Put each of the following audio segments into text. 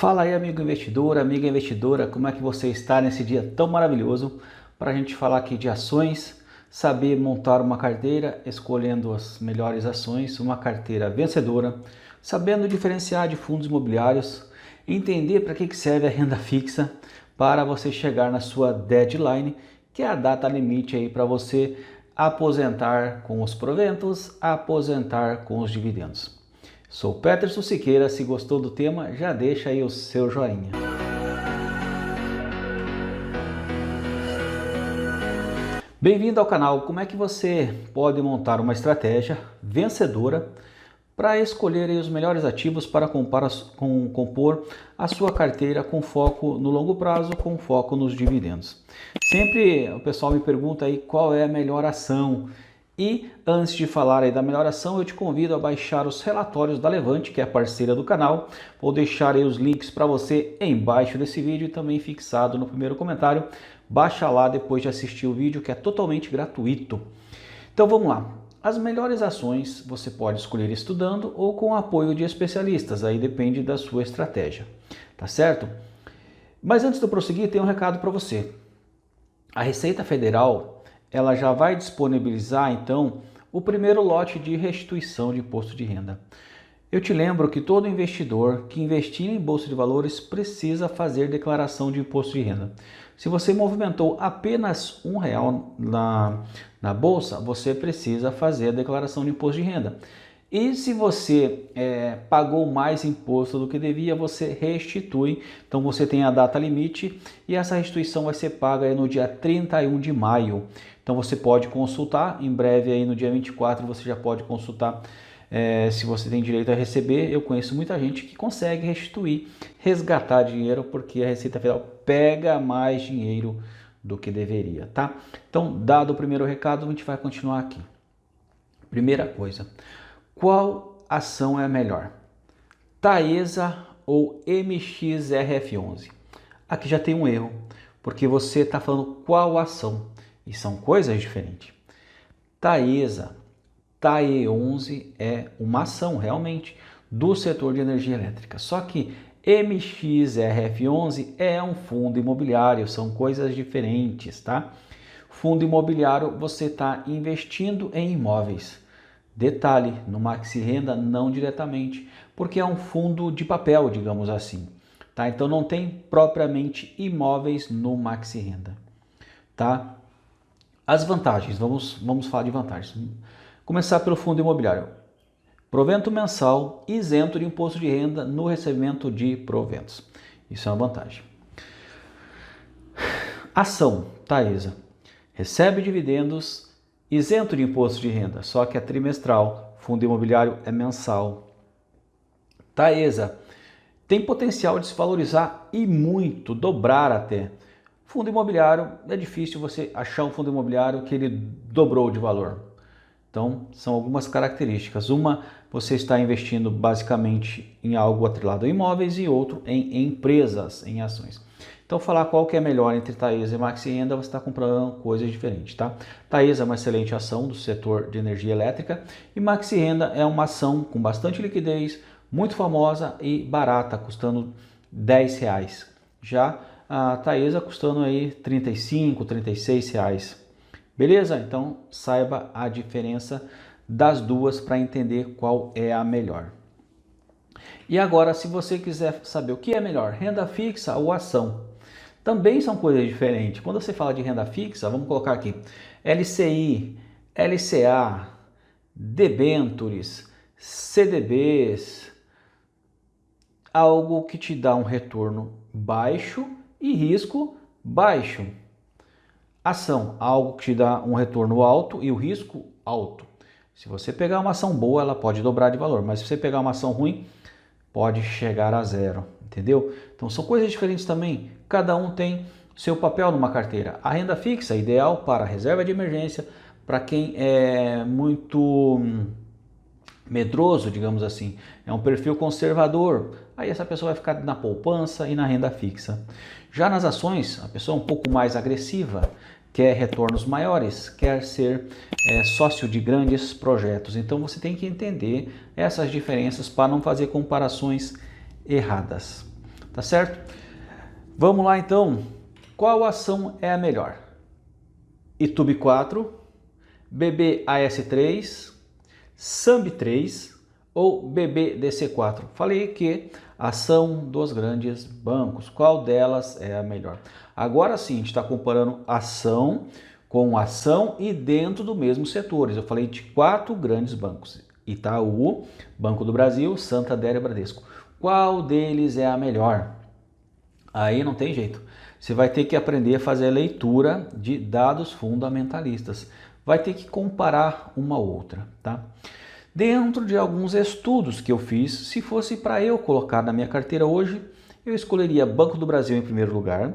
Fala aí, amigo investidor, amiga investidora, como é que você está nesse dia tão maravilhoso para a gente falar aqui de ações, saber montar uma carteira, escolhendo as melhores ações, uma carteira vencedora, sabendo diferenciar de fundos imobiliários, entender para que serve a renda fixa para você chegar na sua deadline, que é a data limite aí para você aposentar com os proventos, aposentar com os dividendos. Sou Peterson Siqueira, se gostou do tema, já deixa aí o seu joinha. Bem-vindo ao canal. Como é que você pode montar uma estratégia vencedora para escolher aí os melhores ativos para compor a sua carteira com foco no longo prazo, com foco nos dividendos? Sempre o pessoal me pergunta aí qual é a melhor ação. E antes de falar aí da melhor ação, eu te convido a baixar os relatórios da Levante, que é a parceira do canal. Vou deixar aí os links para você embaixo desse vídeo e também fixado no primeiro comentário. Baixa lá depois de assistir o vídeo, que é totalmente gratuito. Então vamos lá. As melhores ações você pode escolher estudando ou com apoio de especialistas, aí depende da sua estratégia, tá certo? Mas antes de eu prosseguir, tem um recado para você. A Receita Federal ela já vai disponibilizar então o primeiro lote de restituição de imposto de renda. Eu te lembro que todo investidor que investir em bolsa de valores precisa fazer declaração de imposto de renda. Se você movimentou apenas R$1 na bolsa, você precisa fazer a declaração de imposto de renda. E se você pagou mais imposto do que devia, você restitui. Então você tem a data limite e essa restituição vai ser paga no dia 31 de maio. Então você pode consultar, em breve aí no dia 24 você já pode consultar se você tem direito a receber. Eu conheço muita gente que consegue restituir, resgatar dinheiro, porque a Receita Federal pega mais dinheiro do que deveria, tá? Então, dado o primeiro recado, a gente vai continuar aqui. Primeira coisa, qual ação é a melhor? Taesa ou MXRF11? Aqui já tem um erro, porque você está falando qual ação, e são coisas diferentes. Taesa, TAE11 é uma ação realmente do setor de energia elétrica, só que MXRF11 é um fundo imobiliário, são coisas diferentes, tá? Fundo imobiliário, você está investindo em imóveis. Detalhe, no Maxi Renda não diretamente, porque é um fundo de papel, digamos assim, tá? Então não tem propriamente imóveis no Maxi Renda, tá? As vantagens, vamos falar de vantagens. Começar pelo fundo imobiliário. Provento mensal isento de imposto de renda no recebimento de proventos. Isso é uma vantagem. Ação, Taesa. Recebe dividendos isento de imposto de renda, só que é trimestral. Fundo imobiliário é mensal. Taesa tem potencial de se valorizar e muito, dobrar até. Fundo imobiliário, é difícil você achar um fundo imobiliário que ele dobrou de valor. Então, são algumas características. Uma, você está investindo basicamente em algo atrelado a imóveis e outro em empresas, em ações. Então, falar qual que é melhor entre Taesa e Maxi Renda, você está comprando coisas diferentes, tá? Taesa é uma excelente ação do setor de energia elétrica e Maxi Renda é uma ação com bastante liquidez, muito famosa e barata, custando R$10. Já a Taesa custando aí R$35, R$36. Beleza? Então saiba a diferença das duas para entender qual é a melhor. E agora, se você quiser saber o que é melhor, renda fixa ou ação, também são coisas diferentes. Quando você fala de renda fixa, vamos colocar aqui LCI, LCA, debentures, CDBs, algo que te dá um retorno baixo e risco baixo. Ação, algo que te dá um retorno alto e o risco alto. Se você pegar uma ação boa, ela pode dobrar de valor, mas se você pegar uma ação ruim, pode chegar a zero, entendeu? Então são coisas diferentes também, cada um tem seu papel numa carteira. A renda fixa é ideal para reserva de emergência, para quem é muito medroso, digamos assim, é um perfil conservador, aí essa pessoa vai ficar na poupança e na renda fixa. Já nas ações, a pessoa é um pouco mais agressiva, quer retornos maiores, quer ser sócio de grandes projetos. Então você tem que entender essas diferenças para não fazer comparações erradas. tá certo? Vamos lá então, qual ação é a melhor? Itube 4, BBAS3, SAMB3 ou BBDC4? Falei que ação dos grandes bancos, qual delas é a melhor? Agora sim, a gente está comparando ação com ação e dentro do mesmo setor. Eu falei de 4 grandes bancos: Itaú, Banco do Brasil, Santander e Bradesco. Qual deles é a melhor? Aí não tem jeito. Você vai ter que aprender a fazer a leitura de dados fundamentalistas. Vai ter que comparar uma outra, tá? Dentro de alguns estudos que eu fiz, se fosse para eu colocar na minha carteira hoje, eu escolheria Banco do Brasil em primeiro lugar,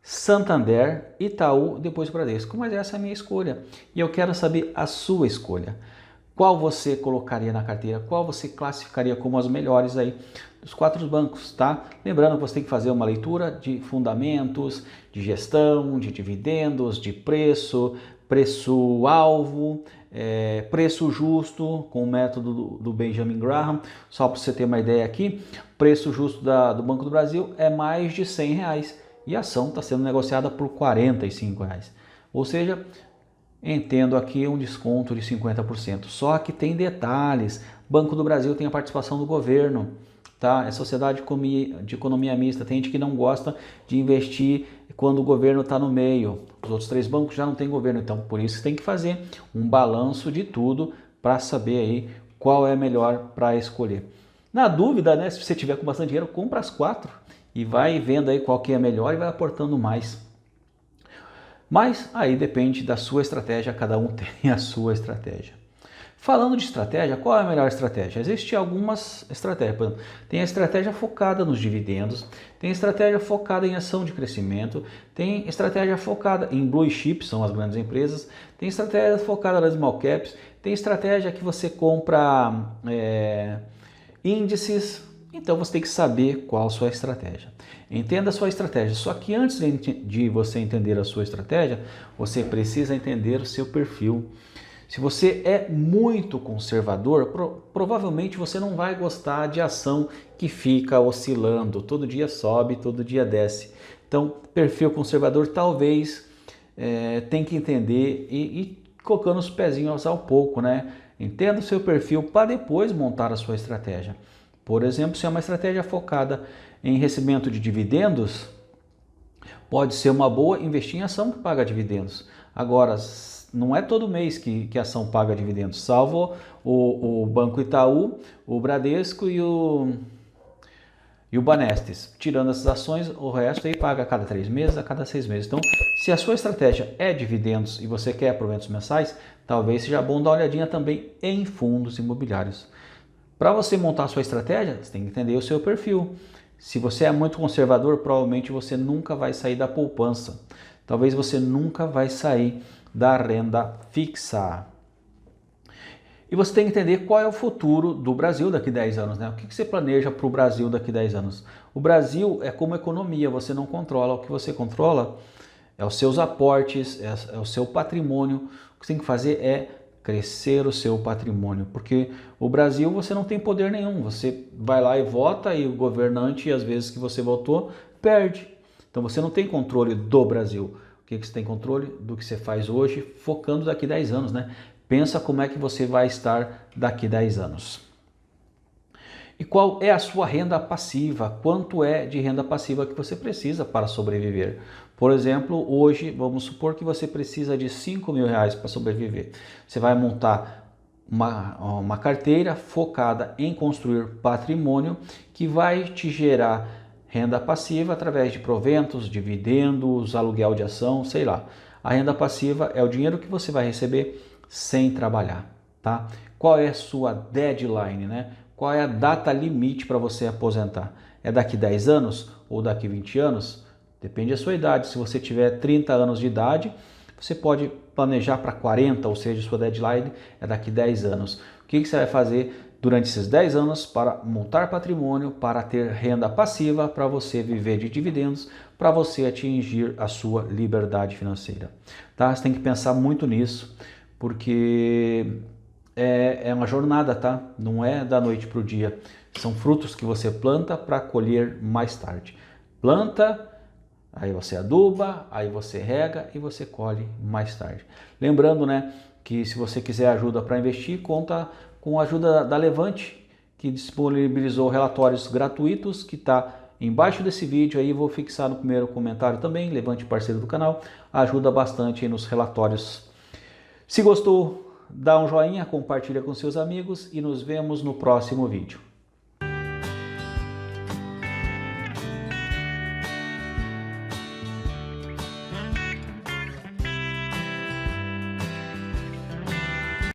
Santander, Itaú, depois Bradesco. Mas essa é a minha escolha e eu quero saber a sua escolha. Qual você colocaria na carteira? Qual você classificaria como as melhores aí dos 4 bancos, tá? Lembrando que você tem que fazer uma leitura de fundamentos, de gestão, de dividendos, de preço, preço-alvo, preço justo, com o método do Benjamin Graham. Só para você ter uma ideia aqui, preço justo do Banco do Brasil é mais de R$100 e a ação está sendo negociada por R$45. Ou seja, entendo aqui um desconto de 50%. Só que tem detalhes. Banco do Brasil tem a participação do governo, tá? É sociedade de economia mista. Tem gente que não gosta de investir quando o governo está no meio. Os outros 3 bancos já não tem governo, então por isso tem que fazer um balanço de tudo para saber aí qual é melhor para escolher. Na dúvida, né? Se você tiver com bastante dinheiro, compra as 4 e vai vendo aí qual que é melhor e vai aportando mais. Mas aí depende da sua estratégia, cada um tem a sua estratégia. Falando de estratégia, qual é a melhor estratégia? Existem algumas estratégias. Por exemplo, tem a estratégia focada nos dividendos, tem a estratégia focada em ação de crescimento, tem estratégia focada em blue chips, são as grandes empresas, tem estratégia focada nas small caps, tem estratégia que você compra índices. Então você tem que saber qual a sua estratégia. Entenda a sua estratégia. Só que antes de você entender a sua estratégia, você precisa entender o seu perfil. Se você é muito conservador, provavelmente você não vai gostar de ação que fica oscilando. Todo dia sobe, todo dia desce. Então, perfil conservador talvez tem que entender e colocando os pezinhos ao pouco, né? Entenda o seu perfil para depois montar a sua estratégia. Por exemplo, se é uma estratégia focada em recebimento de dividendos, pode ser uma boa investir em ação que paga dividendos. Agora, não é todo mês que a ação paga dividendos, salvo o Banco Itaú, o Bradesco e o Banestes. Tirando essas ações, o resto aí paga a cada 3 meses, a cada 6 meses. Então, se a sua estratégia é dividendos e você quer proventos mensais, talvez seja bom dar uma olhadinha também em fundos imobiliários. Para você montar a sua estratégia, você tem que entender o seu perfil. Se você é muito conservador, provavelmente você nunca vai sair da poupança. Talvez você nunca vai sair da renda fixa. E você tem que entender qual é o futuro do Brasil daqui a 10 anos, né? O que você planeja para o Brasil daqui a 10 anos? O Brasil é como economia, você não controla. O que você controla é os seus aportes, é o seu patrimônio. O que você tem que fazer é crescer o seu patrimônio, porque o Brasil você não tem poder nenhum, você vai lá e vota e o governante, às vezes que você votou, perde. Então você não tem controle do Brasil. O que você tem controle? Do que você faz hoje, focando daqui a 10 anos, né? Pensa como é que você vai estar daqui a 10 anos. E qual é a sua renda passiva? Quanto é de renda passiva que você precisa para sobreviver? Por exemplo, hoje, vamos supor que você precisa de R$5.000 para sobreviver. Você vai montar uma carteira focada em construir patrimônio que vai te gerar renda passiva através de proventos, dividendos, aluguel de ação, sei lá. A renda passiva é o dinheiro que você vai receber sem trabalhar, tá? Qual é a sua deadline, né? Qual é a data limite para você aposentar? É daqui 10 anos ou daqui 20 anos? Depende da sua idade. Se você tiver 30 anos de idade, você pode planejar para 40, ou seja, sua deadline é daqui 10 anos. O que você vai fazer durante esses 10 anos para montar patrimônio, para ter renda passiva, para você viver de dividendos, para você atingir a sua liberdade financeira? Tá? Você tem que pensar muito nisso, porque é uma jornada, tá? Não é da noite para o dia. São frutos que você planta para colher mais tarde. Planta, aí você aduba, aí você rega e você colhe mais tarde. Lembrando, né, que se você quiser ajuda para investir, conta com a ajuda da Levante, que disponibilizou relatórios gratuitos, que está embaixo desse vídeo aí, vou fixar no primeiro comentário também. Levante, parceiro do canal, ajuda bastante nos relatórios. Se gostou, dá um joinha, compartilha com seus amigos e nos vemos no próximo vídeo.